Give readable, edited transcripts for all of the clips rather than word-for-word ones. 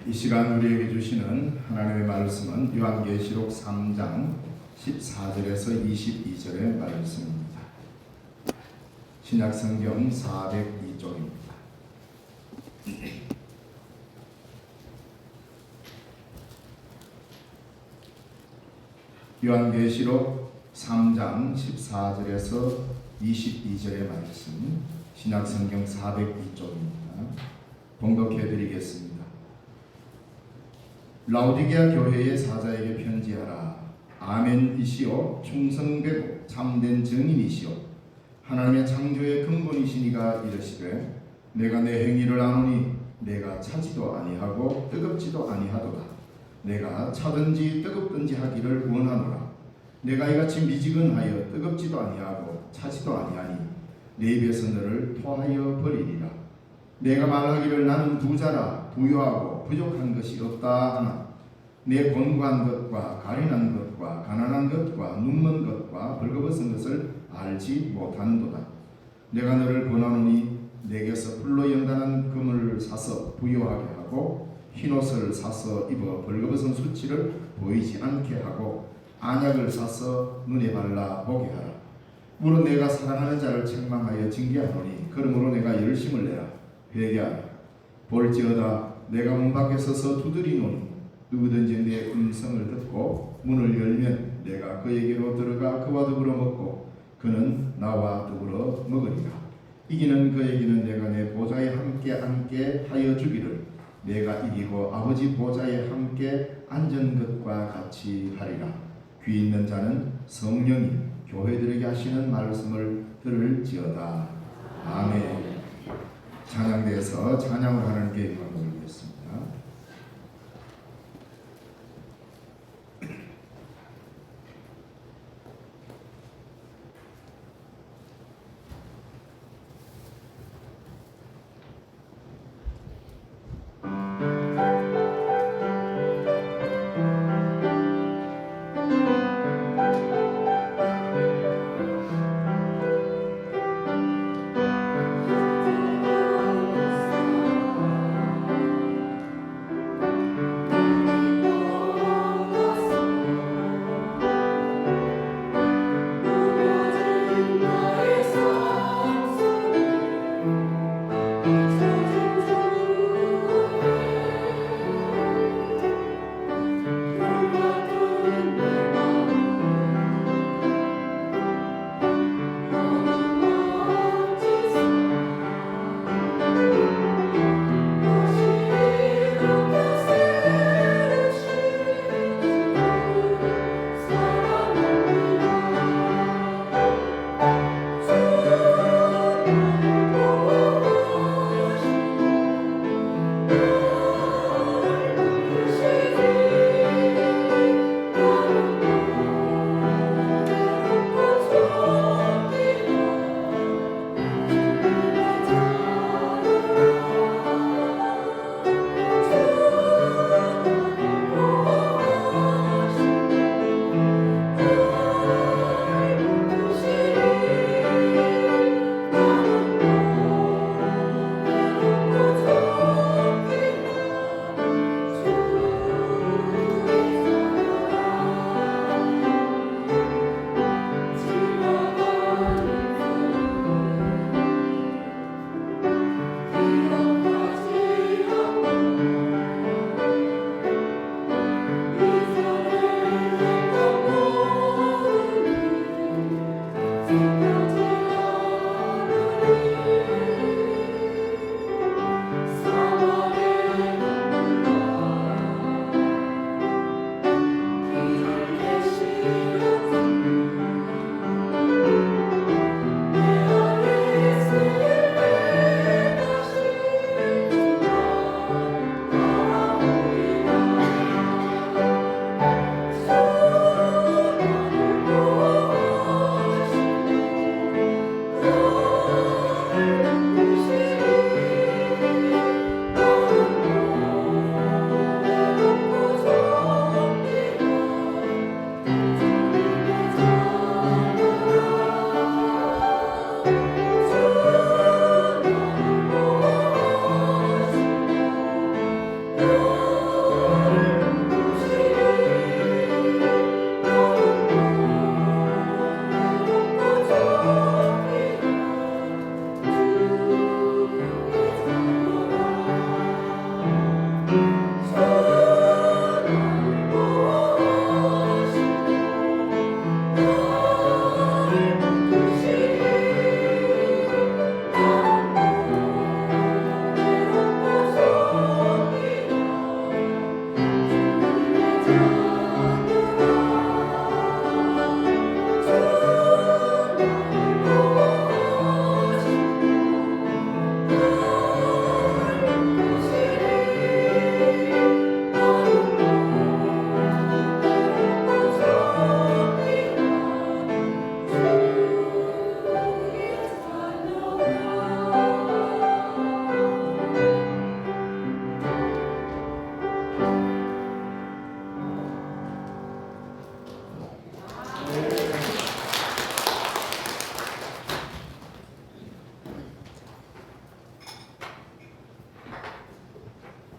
이 시간 우리에게 주시는 하나님의 말씀은 요한계시록 3장 14절에서 22절의 말씀입니다. 신약성경 402쪽입니다. 요한계시록 3장 14절에서 22절의 말씀, 신약성경 402쪽입니다. 봉독해 드리겠습니다. 라오디게아 교회의 사자에게 편지하라. 아멘이시오 충성되고 참된 증인이시오 하나님의 창조의 근본이시니가 이르시되 내가 내 행위를 아노니 내가 차지도 아니하고 뜨겁지도 아니하도다. 내가 차든지 뜨겁든지 하기를 원하노라. 내가 이같이 미지근하여 뜨겁지도 아니하고 차지도 아니하니 내 입에서 너를 토하여 버리리라. 내가 말하기를 나는 부자라 부유하고 부족한 것이 없다 하나 내 권고한 것과 가련한 것과 가난한 것과 눈먼 것과 벌거벗은 것을 알지 못하는도다. 내가 너를 권하노니 내게서 풀로 연단한 금을 사서 부유하게 하고 흰옷을 사서 입어 벌거벗은 수치를 보이지 않게 하고 안약을 사서 눈에 발라 보게 하라. 물은 내가 사랑하는 자를 책망하여 징계하노니 그러므로 내가 열심을 내라. 회개하라. 볼지어다 내가 문 밖에 서서 두드리노니 누구든지 내 음성을 듣고 문을 열면 내가 그에게로 들어가 그와 더불어 먹고 그는 나와 더불어 먹으리라. 이기는 그에게는 내가 내 보좌에 함께 앉게 하여 주기를 내가 이기고 아버지 보좌에 함께 앉은 것과 같이 하리라. 귀 있는 자는 성령이 교회들에게 하시는 말씀을 들을지어다. 아멘. 찬양대에서 찬양을 하나님께 영광을 올리겠습니다.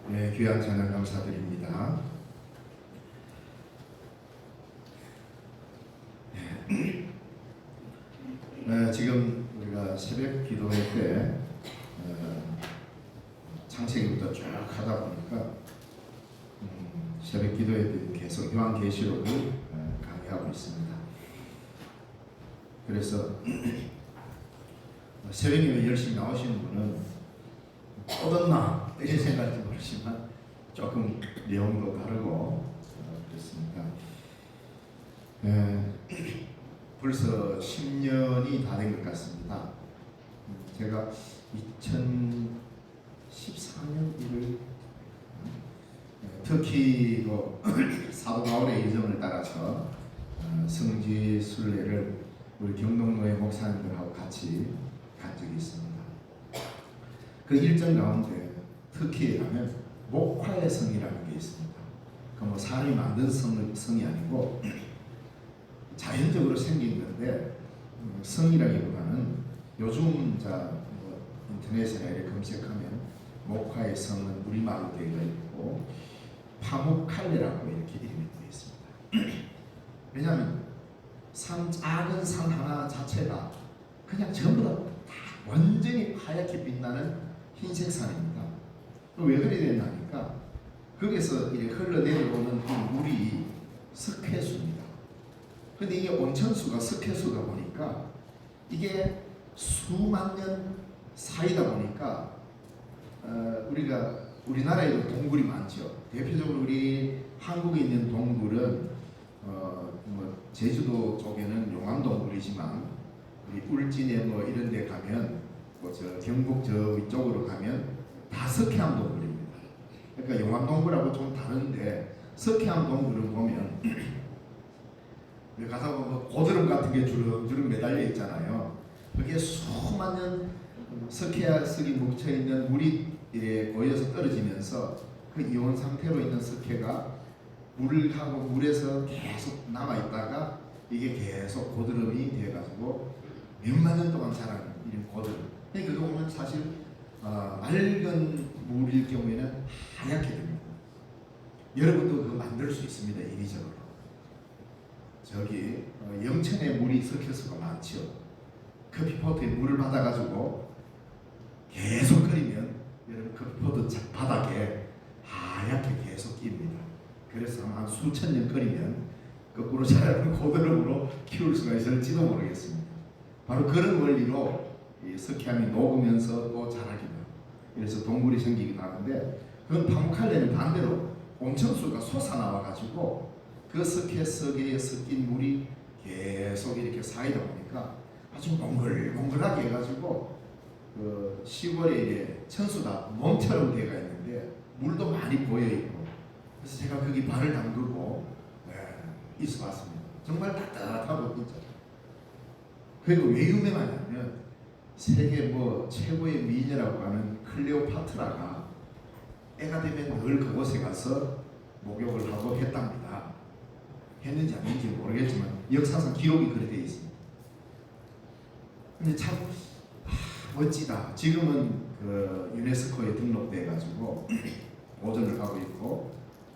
네, 귀한 찬양 감사드립니다. 지금 우리가 새벽 기도회 때 창세기부터 쭉 하다 보니까 새벽 기도회 때 계속 요한계시록을 강의하고 있습니다. 그래서 새벽에 열심히 나오시는 분은 뻗었나 이런 생각할지 모르지만 조금 내용도 다르고 그렇습니다. 벌써 10년이 다 된 것 같습니다. 제가 2014년 1월 터키 사도 바울의 예정을 따라서 성지 순례를 우리 경동로의 목사님들하고 같이 간 적이 있습니다. 그 일정 가운데 터키에 가면 목화의 성이라는 게 있습니다. 그 뭐 사람이 만든 성이 아니고 자연적으로 생긴 건데 성이라기보다는 요즘 인터넷이나 이렇게 검색하면 목화의 성은 우리말로 되어 있고 파묵칼레라고 이렇게 이름이 되어 있습니다. 왜냐하면 작은 산 하나 자체가 그냥 전부 다 완전히 하얗게 빛나는 흰색 산입니다. 왜 그래 됐나니까 거기서 이렇게 흘러내려오는 그 물이 석회수입니다. 근데 이게 온천수가 석회수다 보니까 이게 수만 년 사이다 보니까 우리나라에도 동굴이 많죠. 대표적으로 우리 한국에 있는 동굴은 제주도 쪽에는 용암동굴이지만 우리 울진에 이런 데 가면 저 경북 저 위쪽으로 가면 다 석회암 동굴입니다. 그러니까 용암동굴하고 좀 다른데 석회암 동굴을 보면 가서 고드름 같은 게 주름 매달려 있잖아요. 그게 수만 년 석회석이 뭉쳐 있는 물이 고여서 떨어지면서 그 이온 상태로 있는 석회가 물하고 물에서 계속 남아 있다가 이게 계속 고드름이 돼가지고 몇만 년 동안 자라는 이런 고드름. 그거 보면 사실 맑은 물일 경우에는 하얗게 됩니다. 여러분도 그거 만들 수 있습니다. 인위적으로. 저기 영천에 물이 석회수가 많죠. 커피포트에 물을 받아가지고 계속 끓이면 여러분 커피포트 바닥에 하얗게 계속 낍니다. 그래서 한 수천 년 끓이면 거꾸로 자라는 고드름으로 키울 수가 있을지도 모르겠습니다. 바로 그런 원리로 이 석회암이 녹으면서 또 자라기도 해요. 그래서 동굴이 생기기도 하는데 그건 파묵칼레는 반대로 온천수가 솟아나와가지고 그 석회석에 섞인 물이 계속 이렇게 쌓이다 보니까 아주 몽글몽글하게 해가지고 그 시골에 이제 천수가 몸처럼 되어 있는데 물도 많이 보여있고 그래서 제가 거기 발을 담그고 있어봤습니다. 정말 따뜻하고 진짜. 그리고 왜 유명하냐면 세계 최고의 미녀라고 하는 클레오파트라가 애가 되면 늘 그곳에 가서 목욕을 하고 했답니다. 했는지 안 했는지 모르겠지만 역사상 기록이 그렇게 되어 있습니다. 근데 참 멋지다. 지금은 그 유네스코에 등록돼 가지고 보존을 하고 있고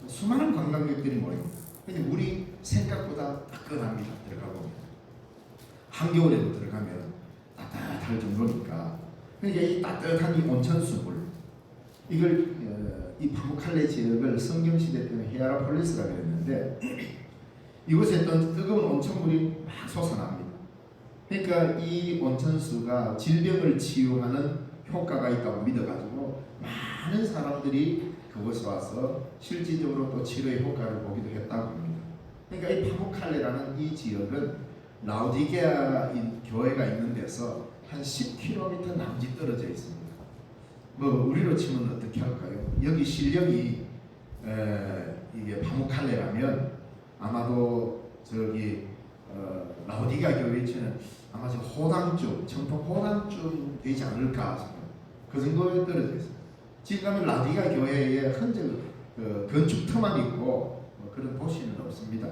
수많은 관광객들이 모입니다. 근데 물이 생각보다 따끈합니다. 들어가 보면 한겨울에도 들어가면 따뜻할 정도니까. 그러니까 이 따뜻한 이 온천수물 이걸 이 파묵칼레 지역을 성경시대 때는 히에라폴리스라고 했는데 이곳에 뜨거운 온천물이 막 솟아납니다. 그러니까 이 온천수가 질병을 치유하는 효과가 있다고 믿어가지고 많은 사람들이 그곳에 와서 실질적으로 또 치료의 효과를 보기도 했다고 합니다. 그러니까 이 파묵칼레라는 이 지역은 라우디게아 교회가 있는 데서 한 10km 남짓 떨어져 있습니다. 우리로 치면 어떻게 할까요? 여기 실력이 이게 파묵칼레라면 아마도 저기 라우디게아 교회처럼 아마 저 호당쯤, 청평 호당쯤 되지 않을까 싶어요. 그 정도에 떨어져 있어요. 지금 가면 라우디게아 교회의 흔적, 건축터만 있고 그런 도시는 없습니다.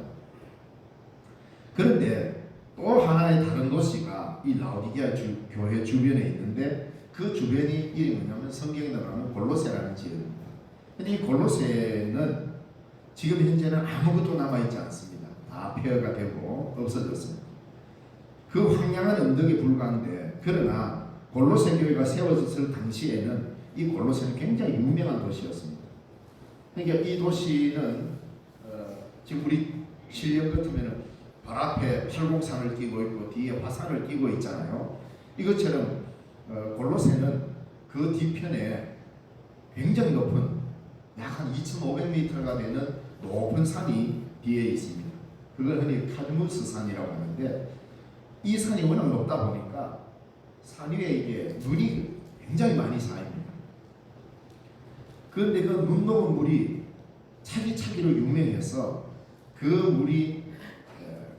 그런데 또 하나의 다른 도시가 이 라우디게아 교회 주변에 있는데 그 주변이 이름이 뭐냐면 성경에 나오는 골로새라는 지역입니다. 근데 이 골로새는 지금 현재는 아무것도 남아있지 않습니다. 다 폐허가 되고 없어졌습니다. 그 황량한 언덕에 불과한데, 그러나 골로새 교회가 세워졌을 당시에는 이 골로새는 굉장히 유명한 도시였습니다. 그러니까 이 도시는 지금 우리 실력 같으면 발 앞에 팔곡산을 끼고 있고 뒤에 화산을 끼고 있잖아요. 이것처럼 골로새는 그 뒤편에 굉장히 높은 약 한 2,500m가 되는 높은 산이 뒤에 있습니다. 그걸 흔히 칼무스 산이라고 하는데, 이 산이 워낙 높다 보니까 산 위에 이게 눈이 굉장히 많이 쌓입니다. 그런데 그 눈 녹은 물이 차기차기로 유명해서 그 물이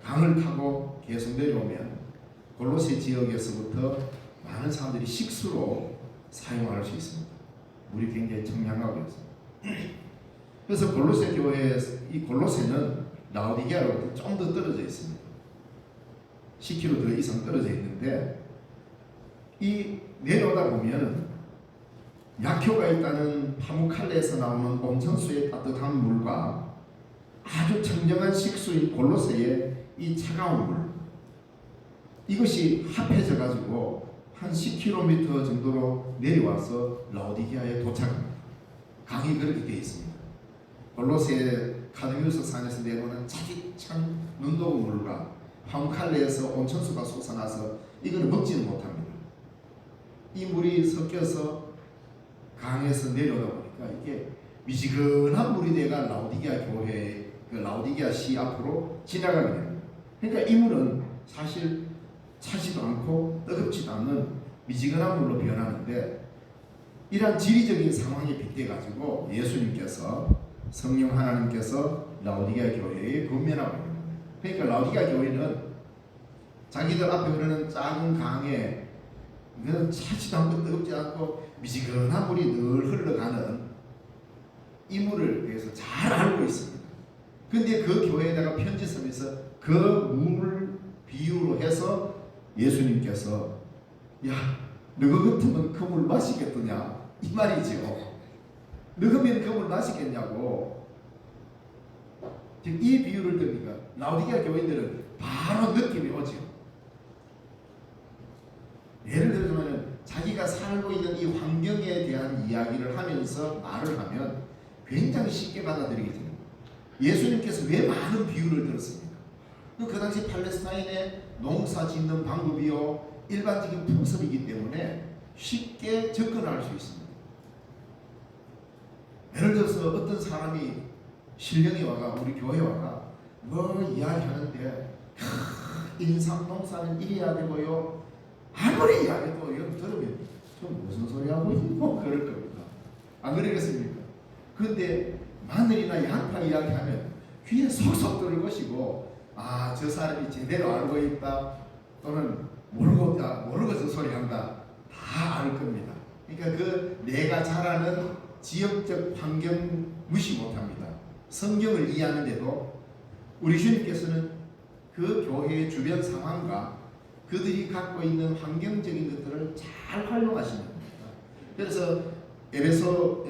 강을 타고 계속 내려오면 골로새 지역에서부터 많은 사람들이 식수로 사용할 수 있습니다. 물이 굉장히 청량하고 있습니다. 그래서 골로새 교회, 이 골로새는 라오디게아로부터 좀 더 떨어져 있습니다. 10km 더 이상 떨어져 있는데, 이 내려오다 보면 약효가 있다는 파무칼레에서 나오는 온천수의 따뜻한 물과 아주 청정한 식수인 골로새의 이 차가운 물, 이것이 합해져 가지고 한 10km 정도로 내려와서 라오디게아에 도착합니다. 강이 그렇게 되어 있습니다. 골로새 카드뮤스 산에서 내려오는 차디찬 눈 녹은 물과 파무칼레에서 온천수가 솟아나서 이거는 먹지는 못합니다. 이 물이 섞여서 강에서 내려오다 보니까 이게 미지근한 물이 돼가 라오디게아 교회, 그 라오디게아 시 앞으로 지나가게 됩니다. 그러니까 이 물은 사실 차지도 않고 뜨겁지도 않는 미지근한 물로 변하는데, 이러한 지리적인 상황에 빗대 가지고 예수님께서, 성령 하나님께서 라오디게아 교회에 건면하고 있는 겁니다. 그러니까 라오디게아 교회는 자기들 앞에 흐르는 작은 강에 그냥 차지도 않고 뜨겁지 않고 미지근한 물이 늘 흘러가는 이 물을 대해서 잘 알고 있습니다. 근데 그 교회에다가 편지 쓰면서 그 물을 비유로 해서 예수님께서, 야, 너희 같으면 그 물 마시겠느냐, 이 말이죠. 너희면 그 물 마시겠냐고. 이 비유를 들으니까 라오디게아 교인들은 바로 느낌이 오죠. 예를 들자면 자기가 살고 있는 이 환경에 대한 이야기를 하면서 말을 하면 굉장히 쉽게 받아들이게 됩니다. 예수님께서 왜 많은 비유를 들었습니까? 그 당시 팔레스타인의 농사 짓는 방법이요, 일반적인 풍습이기 때문에 쉽게 접근할 수 있습니다. 예를 들어서 어떤 사람이 신령이 와가 우리 교회 와가 뭐 이야기하는데, 인삼 농사는 이래야 되고요, 아무리 이야기해도 여러분 들으면 좀 무슨 소리 하고 있고 그럴 겁니다. 안 그러겠습니까? 그런데 마늘이나 양파 이야기하면 귀에 속속 들을 것이고, 아, 저 사람이 제대로 알고 있다, 또는 모르고 저 소리 한다, 다 알 겁니다. 그러니까 그 내가 잘 아는 지역적 환경 무시 못합니다. 성경을 이해하는데도 우리 주님께서는 그 교회의 주변 상황과 그들이 갖고 있는 환경적인 것들을 잘 활용하시는 겁니다. 그래서 에베소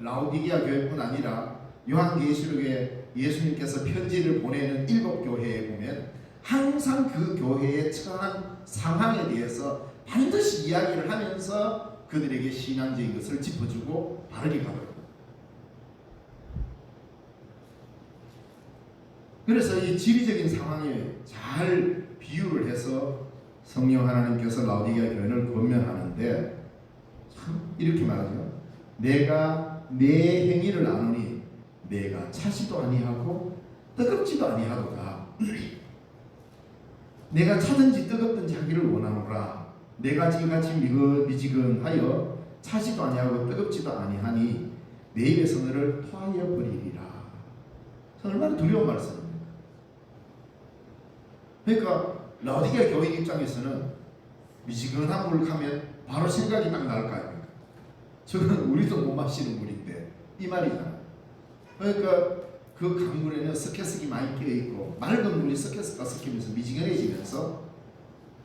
라오디게아 교회뿐 아니라 요한계시록에 예수님께서 편지를 보내는 7교회에 보면 항상 그 교회의 처한 상황에 대해서 반드시 이야기를 하면서 그들에게 신앙적인 것을 짚어주고 바르게 가더라고요. 그래서 이 지리적인 상황에 잘 비유를 해서 성령 하나님께서 라오디게아 교회를 권면하는데, 참 이렇게 말하죠. 내가 내 행위를 아노니 내가 차지도 아니하고 뜨겁지도 아니하도다. 내가 차든지 뜨겁든지 하기를 원하노라. 내가 지금같이 미지근하여 차지도 아니하고 뜨겁지도 아니하니 내 입에서 너를 토하여 버리리라. 얼마나 두려운 말씀입니다. 그러니까 라오디게아 교인 입장에서는 미지근한 물 가면 바로 생각이 딱 날 거 아닙니까? 저건 우리도 못 마시는 물인데, 이 말이잖아요. 그러니까 그 강물에는 스케스가 많이 끼어 있고, 맑은 물이 스케스가 섞이면서 미지근해지면서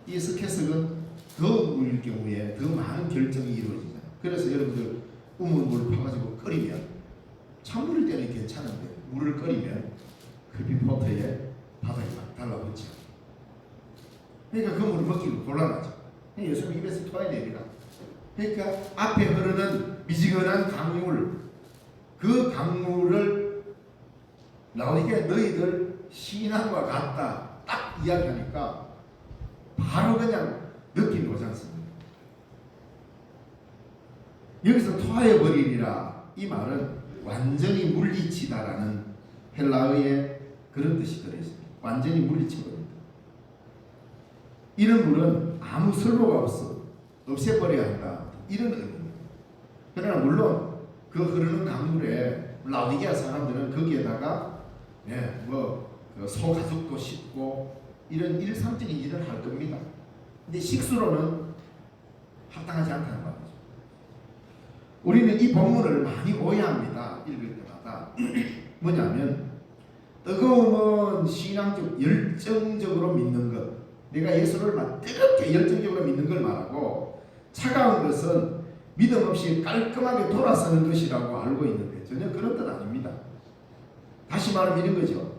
이 스케스는 더운 물일 경우에 더 많은 결정이 이루어지잖아요. 그래서 여러분들 우물 물 파가지고 끓이면 찬물일 때는 괜찮은데 물을 끓이면 커피포트에 바닥이 막 달라붙죠. 그러니까 그 물을 먹기가 곤란하죠. 예수님 입에서 토해야 됩니다. 그러니까 앞에 흐르는 미지근한 강물, 그 강물을 라오디게아 너희들 신앙과 같다 딱 이야기하니까 바로 그냥 느낌이 오지 않습니까? 여기서 토하여 버리리라 이 말은 완전히 물리치다라는 헬라어의 그런 뜻이 들어있습니다. 완전히 물리쳐버린다. 이런 물은 아무 설로가 없애버려야 한다. 이런 의미입니다. 그러나 물론 그 흐르는 강물에 라오디게아 사람들은 거기에다가 소 가죽도 싣고 이런 일상적인 일을 할 겁니다. 근데 식수로는 합당하지 않다는 말이죠. 우리는 이 본문을 많이 오해합니다. 읽을 때마다. 뭐냐면 뜨거움은 신앙적 열정적으로 믿는 것, 내가 예수를 막 뜨겁게 열정적으로 믿는 걸 말하고, 차가운 것은 믿음 없이 깔끔하게 돌아서는 것이라고 알고 있는데 전혀 그런 뜻 아닙니다. 다시 말하면 이런 거죠.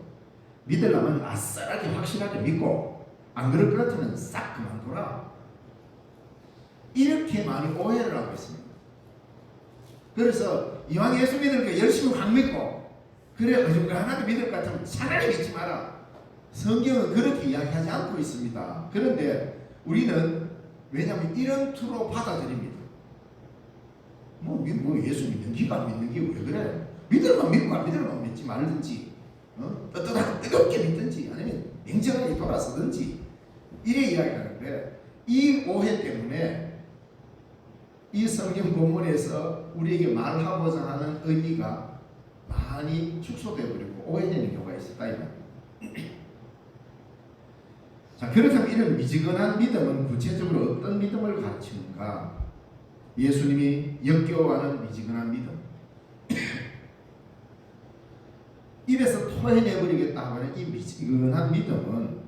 믿으려면 아싸하게 확실하게 믿고 안 그럴 것 같으면 싹 그만둬라. 이렇게 많이 오해를 하고 있습니다. 그래서 이왕 예수 믿으니까 열심히 확 믿고 그래 어중간하게 믿을 것 같으면 차라리 믿지 마라. 성경은 그렇게 이야기하지 않고 있습니다. 그런데 우리는 왜냐하면 이런 투로 받아들입니다. 뭐 예수 믿는 기가 안 믿는 기 왜 그래? 믿으면 믿고 안 믿으면 믿지 말든지, 뜨뜻하게 뜨겁게 믿든지 아니면 냉정하게 돌아서든지 이래 이야기하는데, 이 오해 때문에 이 성경 본문에서 우리에게 말하고자 하는 의미가 많이 축소되어 버리고 오해되는 경우가 있었다 이 말입니다. 자, 그렇다면 이런 미지근한 믿음은 구체적으로 어떤 믿음을 가르치는가? 예수님이 역겨워하는 미지근한 믿음, 입에서 토해내버리겠다 하는 이 미지근한 믿음은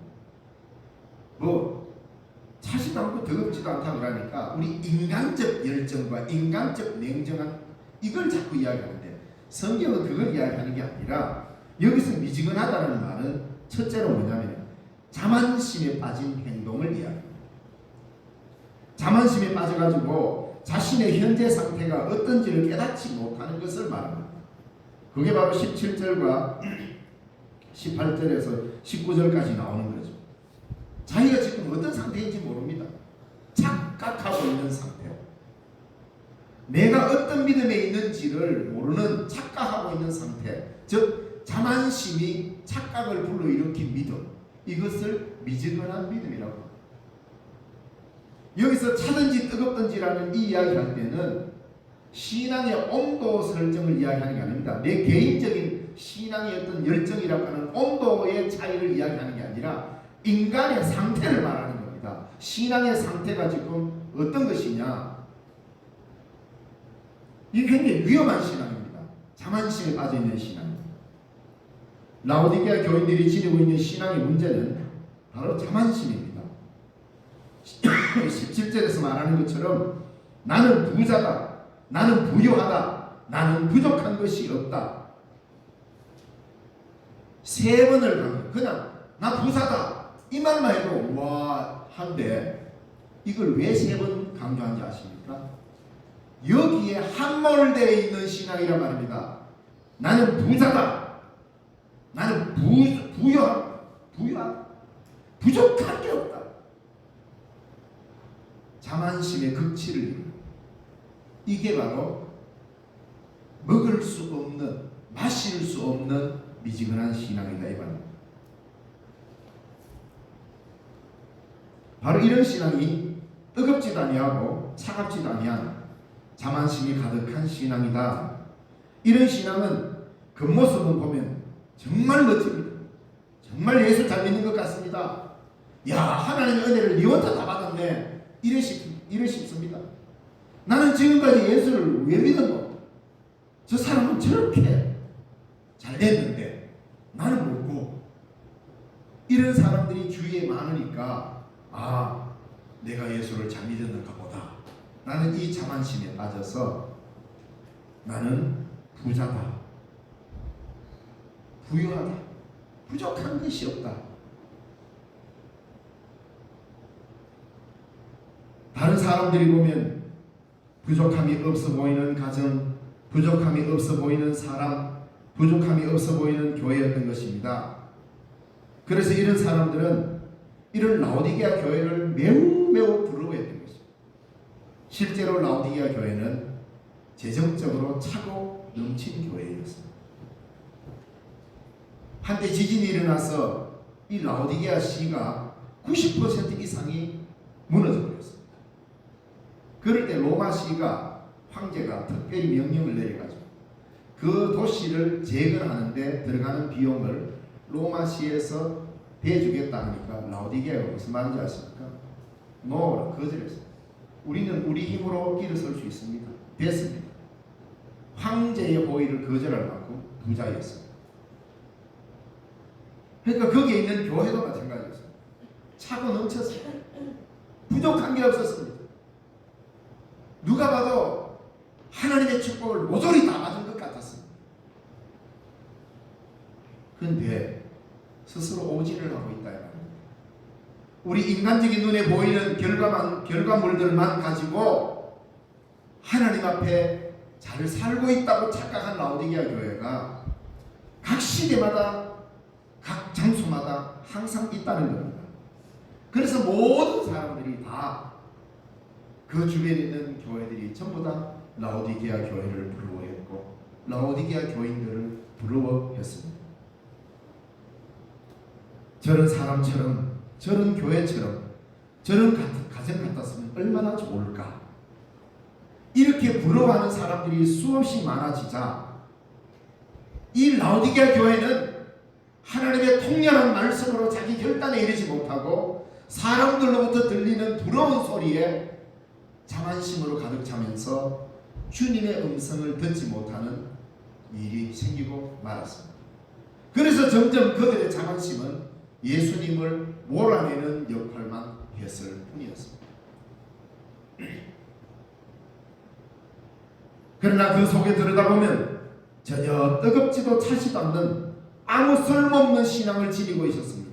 차지도 않고 더럽지도 않다 그러니까 우리 인간적 열정과 인간적 냉정한 이걸 자꾸 이야기하는데, 성경은 그걸 이야기하는 게 아니라 여기서 미지근하다는 말은 첫째로 뭐냐면 자만심에 빠진 행동을 이야기합니다. 자만심에 빠져가지고 자신의 현재 상태가 어떤지를 깨닫지 못하는 것을 말합니다. 그게 바로 17절과 18절에서 19절까지 나오는 거죠. 자기가 지금 어떤 상태인지 모릅니다. 착각하고 있는 상태. 내가 어떤 믿음에 있는지를 모르는 착각하고 있는 상태. 즉 자만심이 착각을 불러일으킨 믿음. 이것을 미지근한 믿음이라고 합니다. 여기서 차든지 뜨겁든지라는 이 이야기할 때는 신앙의 온도 설정을 이야기하는 게 아닙니다. 내 개인적인 신앙의 어떤 열정이라고 하는 온도의 차이를 이야기하는 게 아니라 인간의 상태를 말하는 겁니다. 신앙의 상태가 지금 어떤 것이냐? 이게 굉장히 위험한 신앙입니다. 자만심에 빠져있는 신앙입니다. 라오디게아 교인들이 지니고 있는 신앙의 문제는 바로 자만심입니다. 17절에서 말하는 것처럼 나는 부자다, 나는 부유하다, 나는 부족한 것이 없다. 세 번을 그냥 나 부자다 이 말만 해도 와 한데, 이걸 왜 세 번 강조한지 아십니까? 여기에 함몰되어 있는 신앙이란 말입니다. 나는 부자다, 나는 부유하다, 부족한 게 없다. 자만심의 극치를 이루는, 이게 바로 먹을 수 없는, 마실 수 없는 미지근한 신앙이다 이 말입니다. 바로 이런 신앙이 뜨겁지도 아니하고 차갑지도 아니한 자만심이 가득한 신앙이다. 이런 신앙은 겉모습은 보면 정말 멋집니다. 정말 예수 잘 믿는 것 같습니다. 야, 하나님의 은혜를 니 혼자 다 받았네. 이래 싶습니다. 나는 지금까지 예수를 왜 믿었노? 저 사람은 저렇게 잘 됐는데 나는 모르고. 이런 사람들이 주위에 많으니까 내가 예수를 잘 믿었는가 보다. 나는 이 자만심에 빠져서 나는 부자다, 부유하다. 부족한 것이 없다. 다른 사람들이 보면 부족함이 없어 보이는 가정, 부족함이 없어 보이는 사람, 부족함이 없어 보이는 교회였던 것입니다. 그래서 이런 사람들은 이런 라오디게아 교회를 매우 부러워했던 것입니다. 실제로 라오디게아 교회는 재정적으로 차고 넘친 교회였습니다. 한때 지진이 일어나서 이 라오디게아 시가 90% 이상이 무너져 버렸습니다. 그럴 때 로마 시가 황제가 특별히 명령을 내려가지고 그 도시를 재건하는데 들어가는 비용을 로마 시에서 대주겠다 하니까 라오디게아가 무슨 말인지 아십니까? 노라 거절했어요. 우리는 우리 힘으로 일어설 수 있습니다. 됐습니다. 황제의 호의를 거절할 만큼 부자였어요. 그러니까 거기에 있는 교회도 마찬가지였어요. 차고 넘쳤어요. 부족한 게 없었습니다. 누가 봐도 하나님의 축복을 모조리 다 받은 것 같았습니다. 그런데 스스로 오진을 하고 있다. 우리 인간적인 눈에 보이는 결과물들만 가지고 하나님 앞에 잘 살고 있다고 착각한 라오디게아 교회가 각 시대마다 각 장소마다 항상 있다는 겁니다. 그래서 모든 사람들이 다 그 주변에 있는 교회들이 전부 다 라오디게아 교회를 부러워했고 라오디게아 교인들을 부러워했습니다. 저런 사람처럼 저런 교회처럼 저런 가정 같았으면 얼마나 좋을까. 이렇게 부러워하는 사람들이 수없이 많아지자 이 라오디게아 교회는 하나님의 통렬한 말씀으로 자기 결단에 이르지 못하고 사람들로부터 들리는 부러운 소리에 자만심으로 가득 차면서 주님의 음성을 듣지 못하는 일이 생기고 말았습니다. 그래서 점점 그들의 자만심은 예수님을 몰아내는 역할만 했을 뿐이었습니다. 그러나 그 속에 들여다보면 전혀 뜨겁지도 차지도 않는 아무 쓸모없는 신앙을 지니고 있었습니다.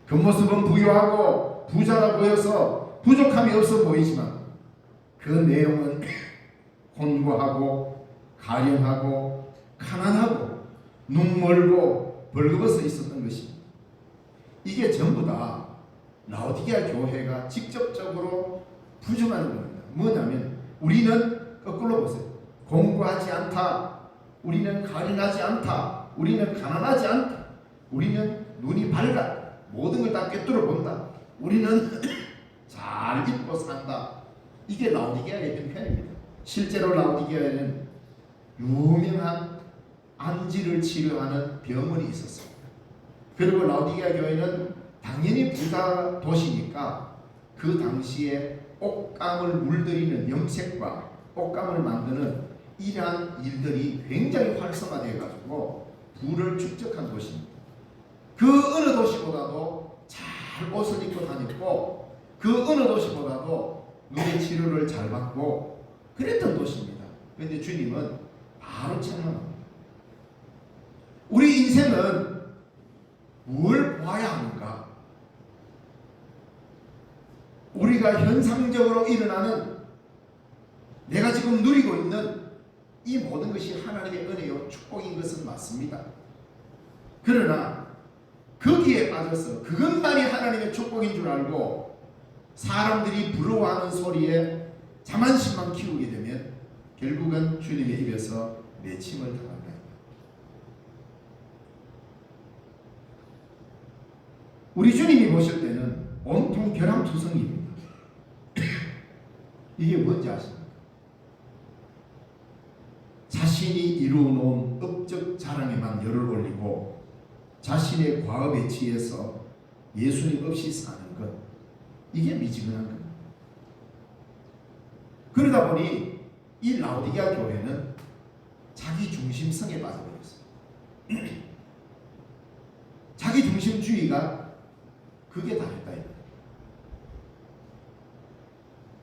그 모습은 부유하고 부자라 보여서 부족함이 없어 보이지만 그 내용은 곤고하고 가련하고 가난하고 눈멀고 벌거벗어 있었던 것입니다. 이게 전부 다 라오디게아 교회가 직접적으로 부정하는 겁니다. 뭐냐면 우리는 거꾸로 보세요. 공부하지 않다. 우리는 가련하지 않다. 우리는 가난하지 않다. 우리는 눈이 밝아. 모든 걸 다 꿰뚫어 본다. 우리는 잘 입고 산다. 이게 라오디게아의 형편입니다. 실제로 라오디게아에는 유명한 안지를 치료하는 병원이 있었습니다. 그리고 라오디게아 교회는 당연히 부자 도시니까 그 당시에 옷감을 물들이는 염색과 옷감을 만드는 이러한 일들이 굉장히 활성화되어 가지고 부를 축적한 도시입니다. 그 어느 도시보다도 잘 옷을 입고 다녔고 그 어느 도시보다도 눈의 치료를 잘 받고 그랬던 도시입니다. 그런데 주님은 바로 책망합니다. 우리 인생은 뭘 봐야 하는가? 우리가 현상적으로 일어나는 내가 지금 누리고 있는 이 모든 것이 하나님의 은혜요 축복인 것은 맞습니다. 그러나 거기에 빠져서 그것만이 하나님의 축복인 줄 알고 사람들이 부러워하는 소리에 자만심만 키우게 되면 결국은 주님의 입에서 내침을 당한다. 우리 주님이 보실 때는 온통 결함투성입니다. 이게 뭔지 아십니까? 자신이 이루어놓은 업적 자랑에만 열을 올리고 자신의 과업에 취해서 예수님 없이 사는 것, 이게 미지근한 겁니다. 그러다 보니 이 라오디게아 교회는 자기 중심성에 빠져버렸어요. 자기 중심주의가 그게 다였다.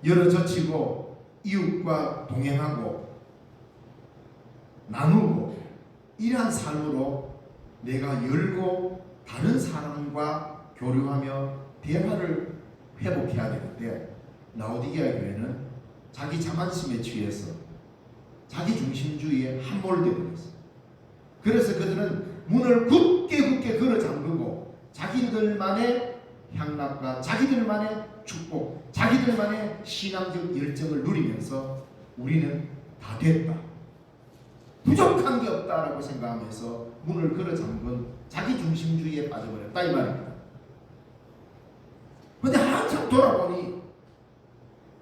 여러 젖히고 이웃과 동행하고 나누고 이러한 삶으로 내가 열고 다른 사람과 교류하며 대화를 회복해야 되는데, 라오디게아 교회는 자기 자만심에 취해서 자기 중심주의에 함몰되어 버렸어요. 그래서 그들은 문을 굳게 걸어 잠그고 자기들만의 향락과 자기들만의 축복, 자기들만의 신앙적 열정을 누리면서 우리는 다 됐다, 부족한 게 없다라고 생각하면서 문을 걸어 잠근 자기 중심주의에 빠져버렸다 이 말입니다. 그런데 한참 돌아보니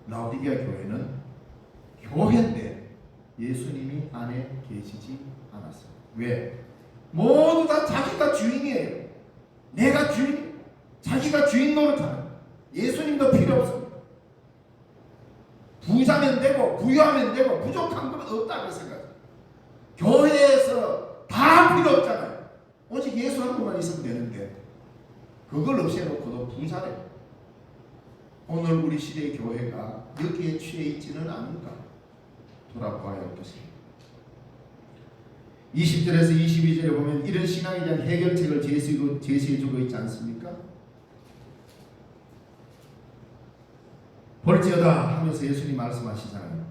라오디게아 교회는 교회인데 예수님이 안에 계시지 않았어요. 왜? 모두 다 자기가 주인이에요. 내가 주인, 자기가 주인 노릇하는, 예수님도 필요 없습니다. 부자면 되고 부유하면 되고 부족한 건 없다고 생각해요. 교회에서 다 필요 없잖아요. 오직 예수 한 분만 있으면 되는데 그걸 없애놓고도 부자래요. 오늘 우리 시대의 교회가 여기에 취해 있지는 않은가 돌아봐야 할 것입니다. 20절에서 22절에 보면 이런 신앙에 대한 해결책을 제시해주고 있지 않습니까? 볼지어다 하면서 예수님 말씀하시잖아요.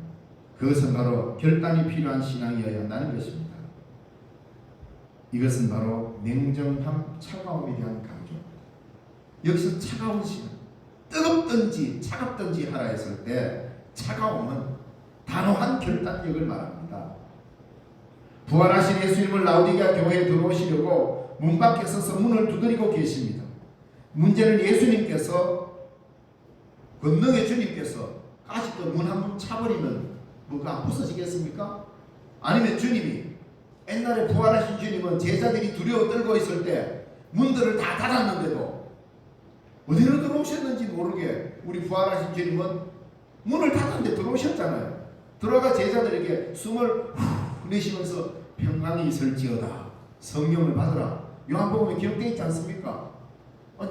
그것은 바로 결단이 필요한 신앙이어야 한다는 것입니다. 이것은 바로 냉정함, 차가움에 대한 감격. 여기서 차가운 신앙, 뜨겁든지 차갑든지 하라 했을 때 차가움은 단호한 결단력을 말합니다. 부활하신 예수님을 라오디게아 교회에 들어오시려고 문 밖에 서서 문을 두드리고 계십니다. 문제는 예수님께서, 권능의 주님께서 아직도 문 한 번 차버리면 뭐가 안 부서지겠습니까? 아니면 주님이, 옛날에 부활하신 주님은 제자들이 두려워 떨고 있을 때 문들을 다 닫았는데도 어디로 들어오셨는지 모르게 우리 부활하신 주님은 문을 닫았는데 들어오셨잖아요. 들어가 제자들에게 숨을 후 내쉬면서 평안히 있을지어다, 성령을 받으라. 요한복음에 기록되어 있지 않습니까?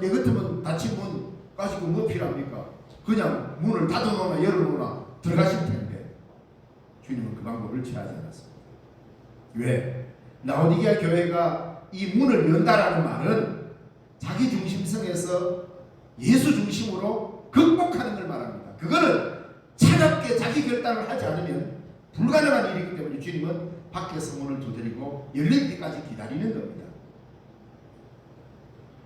내 같으면 닫힌 문 가지고 뭐 필요합니까? 그냥 문을 닫아놓으나 열어놓으나 들어가실 텐데 주님은 그 방법을 취하지 않았습니다. 왜? 라오디게아 교회가 이 문을 연다라는 말은 자기 중심성에서 예수 중심으로 극복하는 걸 말합니다. 그거는 차갑게 자기 결단을 하지 않으면 불가능한 일이기 때문에 주님은 밖에서 문을 두드리고 열릴 때까지 기다리는 겁니다.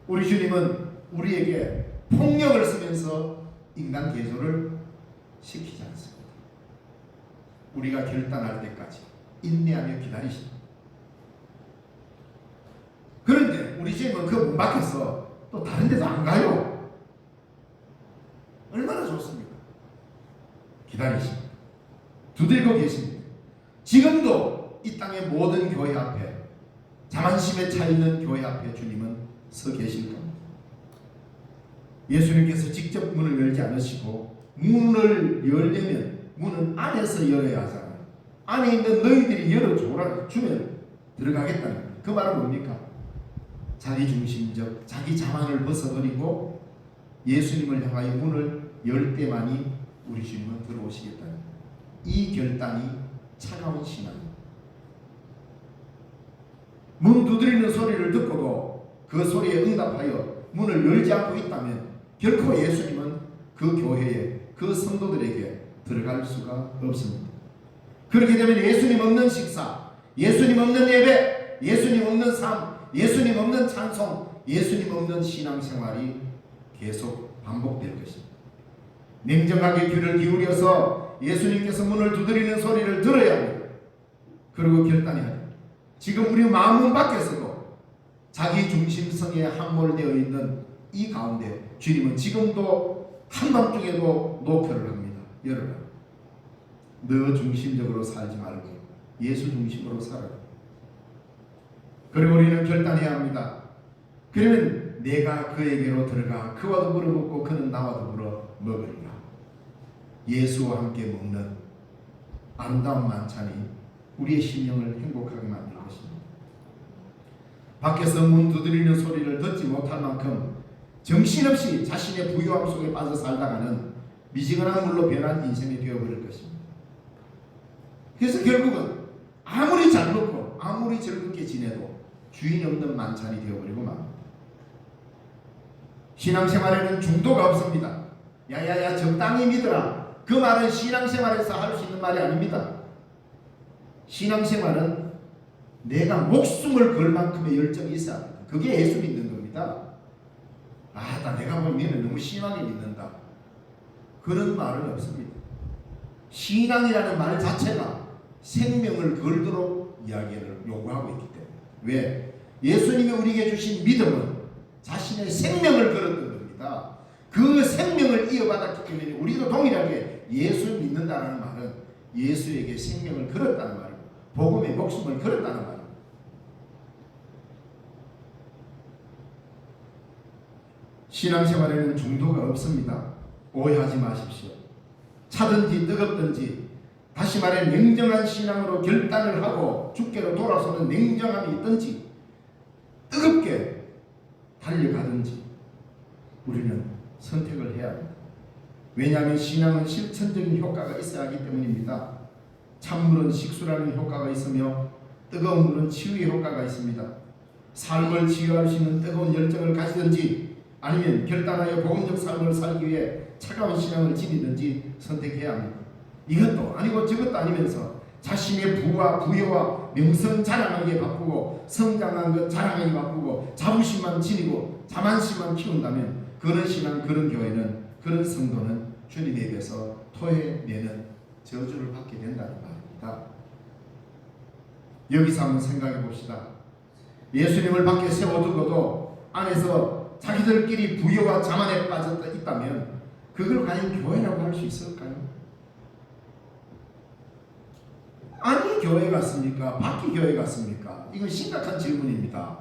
우리 주님은 우리에게 폭력을 쓰면서 인간 개조를 시키지 않습니다. 우리가 결단할 때까지 인내하며 기다리십니다. 그런데 우리 주님은 그 문 밖에서 또 다른 데도 안 가요. 얼마나 좋습니까? 기다리십니다. 두들고 계십니다. 지금도 이 땅의 모든 교회 앞에, 자만심에 차있는 교회 앞에 주님은 서 계실 겁니다. 예수님께서 직접 문을 열지 않으시고 문을 열려면 문은 안에서 열어야 하잖아요. 안에 있는 너희들이 열어주면 들어가겠다는 그 말은 뭡니까? 자기중심적, 자기 자만을 벗어버리고 예수님을 향하여 문을 열 때만이 우리 주님은 들어오시겠다는 이 결단이 차가운 신앙입니다. 문 두드리는 소리를 듣고도 그 소리에 응답하여 문을 열지 않고 있다면 결코 예수님은 그 교회에, 그 성도들에게 들어갈 수가 없습니다. 그렇게 되면 예수님 없는 식사, 예수님 없는 예배, 예수님 없는 삶, 예수님 없는 찬송, 예수님 없는 신앙생활이 계속 반복될 것입니다. 냉정하게 귀를 기울여서 예수님께서 문을 두드리는 소리를 들어야 합니다. 그리고 결단해야 합니다. 지금 우리 마음 밖에서도 자기 중심성에 함몰되어 있는 이 가운데 주님은 지금도 한밤중에도 노크를 합니다. 여러분, 너 중심적으로 살지 말고 예수 중심으로 살아라. 그리고 우리는 결단해야 합니다. 그러면 내가 그에게로 들어가 그와 더불어 먹고 그는 나와 더불어 먹으리라. 예수와 함께 먹는 아름다운 만찬이 우리의 심령을 행복하게 만들 것입니다. 밖에서 문 두드리는 소리를 듣지 못할 만큼 정신없이 자신의 부유함 속에 빠져 살다가는 미지근한 물로 변한 인생이 되어버릴 것입니다. 그래서 결국은 아무리 잘 먹고 아무리 즐겁게 지내도 주인 없는 만찬이 되어버리고 맙니다. 신앙생활에는 중도가 없습니다. 야야야 적당히 믿어라. 그 말은 신앙생활에서 할 수 있는 말이 아닙니다. 신앙생활은 내가 목숨을 걸 만큼의 열정이 있어야 합니다. 그게 예수 믿는 겁니다. 내가 보면 너무 심하게 믿는다. 그런 말은 없습니다. 신앙이라는 말 자체가 생명을 걸도록 이야기를 요구하고 있기 때문에. 왜? 예수님이 우리에게 주신 믿음은 자신의 생명을 걸었던 겁니다. 그 생명을 이어받았기 때문에 우리도 동일하게 예수 믿는다는 말은 예수에게 생명을 걸었다는 말이고 복음의 목숨을 걸었다는 말입니다. 신앙생활에는 중도가 없습니다. 오해하지 마십시오. 차든지 뜨겁든지 다시 말해 냉정한 신앙으로 결단을 하고 주께로 돌아서는 냉정함이 있든지 뜨겁게 달려가든지 우리는 선택을 해야 합니다. 왜냐하면 신앙은 실천적인 효과가 있어야 하기 때문입니다. 찬물은 식수라는 효과가 있으며 뜨거운 물은 치유의 효과가 있습니다. 삶을 치유할 수 있는 뜨거운 열정을 가지든지 아니면 결단하여 복음적 삶을 살기 위해 차가운 신앙을 지니든지 선택해야 합니다. 이것도 아니고 저것도 아니면서 자신의 부와 부여와 명성 자랑하기에 바쁘고 성장한 것 자랑하기 바쁘고 자부심만 지니고 자만심만 키운다면 그런 신앙, 그런 교회는, 그런 성도는 주님에 입에서 토해내는 저주를 받게 된다는 말입니다. 여기서 한번 생각해 봅시다. 예수님을 밖에 세워두고도 안에서 자기들끼리 부여와 자만에 빠져 있다면 그걸 과연 교회라고 할 수 있을까요? 아니 교회 같습니까? 밖이 교회 같습니까? 이건 심각한 질문입니다.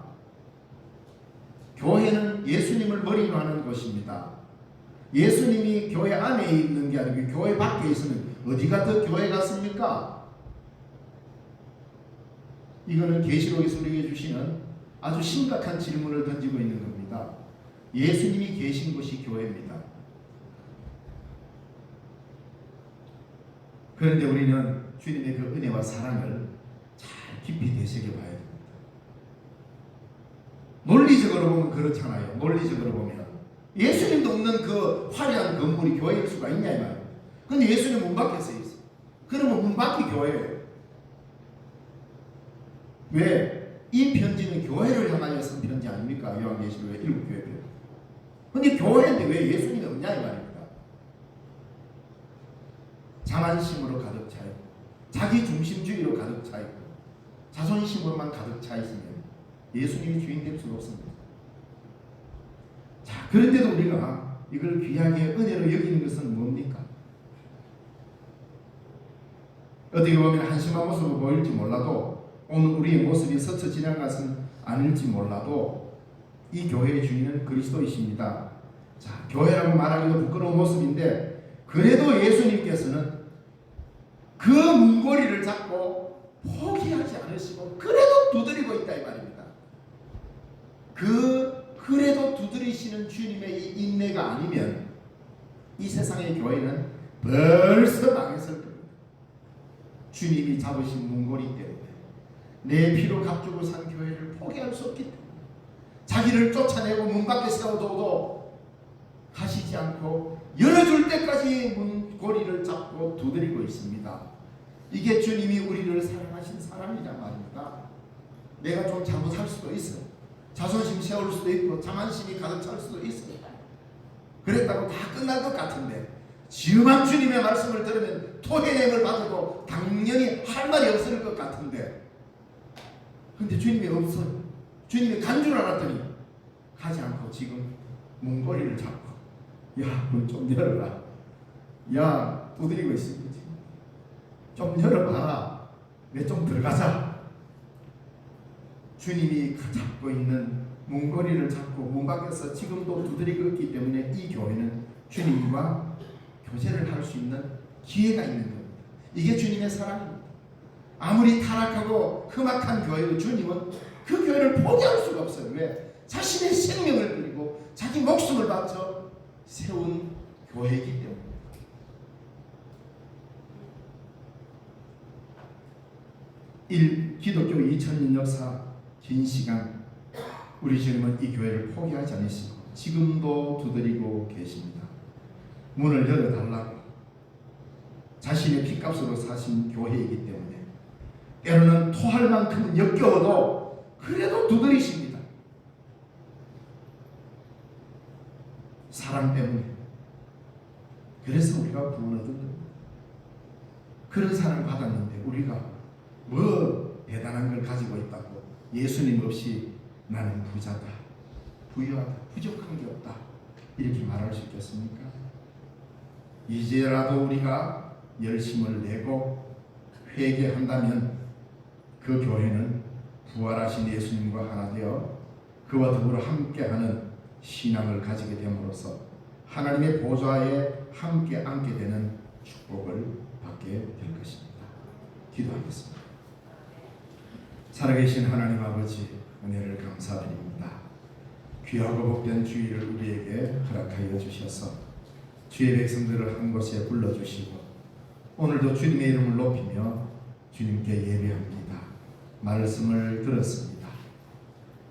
교회는 예수님을 머리로 하는 것입니다. 예수님이 교회 안에 있는 게 아니고 교회 밖에 있으면 어디가 더 교회 같습니까? 이거는 계시록에서 우리에게 주시는 아주 심각한 질문을 던지고 있는 겁니다. 예수님이 계신 곳이 교회입니다. 그런데 우리는 주님의 그 은혜와 사랑을 잘 깊이 되새겨 봐야 됩니다. 논리적으로 보면 그렇잖아요. 논리적으로 보면 예수님도 없는 그 화려한 건물이 교회일 수가 있냐 이 말이에요. 근데 예수님 문 밖에 서 있어. 그러면 문 밖이 교회예요. 왜? 이 편지는 교회를 향하여 쓴 편지 아닙니까? 요한계시록의 7교회 편지. 근데 교회인데 왜 예수님이 없냐 이 말입니다. 자만심으로 가득 차 있고 자기 중심주의로 가득 차 있고 자존심으로만 가득 차 있으면 예수님이 주인 될 수가 없습니다. 자, 그런데도 우리가 이걸 귀하게 은혜로 여기는 것은 뭡니까? 어떻게 보면 한심한 모습을 보일지 몰라도 오늘 우리의 모습이 스쳐 지난 것은 아닐지 몰라도 이 교회의 주인은 그리스도이십니다. 자, 교회라고 말하기도 부끄러운 모습인데 그래도 예수님께서는 그 문고리를 잡고 포기하지 않으시고 그래도 두드리고 있다 이 말입니다. 그래도 두드리시는 주님의 이 인내가 아니면 이 세상의 교회는 벌써 망했을 겁니다. 주님이 잡으신 문고리 때문에 내 피로 값주고 산 교회를 포기할 수 없기 때문에 자기를 쫓아내고 문 밖에 세워둬도 가시지 않고 열어줄 때까지 문고리를 잡고 두드리고 있습니다. 이게 주님이 우리를 사랑하신 사람이란 말입니다. 내가 좀 잘못할 수도 있어. 자존심 세울 수도 있고 자만심이 가득 찰 수도 있어. 그랬다고 다 끝날 것 같은데 지음한 주님의 말씀을 들으면 토해냄을 받아도 당연히 할 말이 없을 것 같은데 근데 주님이 없어요. 주님이 간 줄 알았더니 가지 않고 지금 문고리를 잡고 야, 문 좀 열어라. 야, 두드리고 있습니다. 좀 열어봐라. 왜 좀 들어가자. 주님이 잡고 있는 문고리를 잡고 문 밖에서 지금도 두드리고 있기 때문에 이 교회는 주님과 교제를 할 수 있는 기회가 있는 겁니다. 이게 주님의 사랑입니다. 아무리 타락하고 흠악한 교회도 주님은 그 교회를 포기할 수가 없어요. 왜? 자신의 생명을 드리고 자기 목숨을 바쳐 세운 교회이기 때문입니다. 기독교 2000년 역사 긴 시간 우리 주님은 이 교회를 포기하지 않으시고 지금도 두드리고 계십니다. 문을 열어달라고. 자신의 핏값으로 사신 교회이기 때문에 때로는 토할 만큼 역겨워도 그래도 두드리십니다. 사랑 때문에. 그래서 우리가 구원 얻은 겁니다. 그런 사랑 받았는데 우리가 뭐 대단한 걸 가지고 있다고 예수님 없이 나는 부자다, 부유하다, 부족한 게 없다 이렇게 말할 수 있겠습니까? 이제라도 우리가 열심을 내고 회개한다면 그 교회는 부활하신 예수님과 하나 되어 그와 더불어 함께하는 신앙을 가지게 됨으로써 하나님의 보좌에 함께 앉게 되는 축복을 받게 될 것입니다. 기도하겠습니다. 살아계신 하나님 아버지, 은혜를 감사드립니다. 귀하고 복된 주일을 우리에게 허락하여 주셔서 주의 백성들을 한 곳에 불러주시고 오늘도 주님의 이름을 높이며 주님께 예배합니다. 말씀을 들었습니다.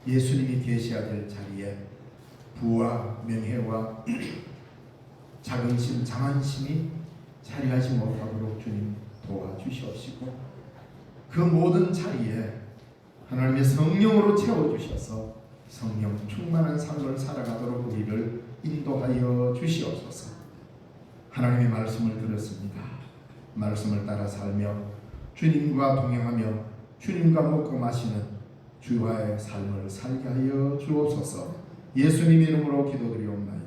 예수님이 계셔야 될 자리에 부와 명예와 자긍심, 자만심이 자리하지 못하도록 주님 도와주시옵시고 그 모든 자리에 하나님의 성령으로 채워주셔서 성령 충만한 삶을 살아가도록 우리를 인도하여 주시옵소서. 하나님의 말씀을 들었습니다. 말씀을 따라 살며 주님과 동행하며 주님과 먹고 마시는 주와의 삶을 살게 하여 주옵소서. 예수님 이름으로 기도드리옵나이다.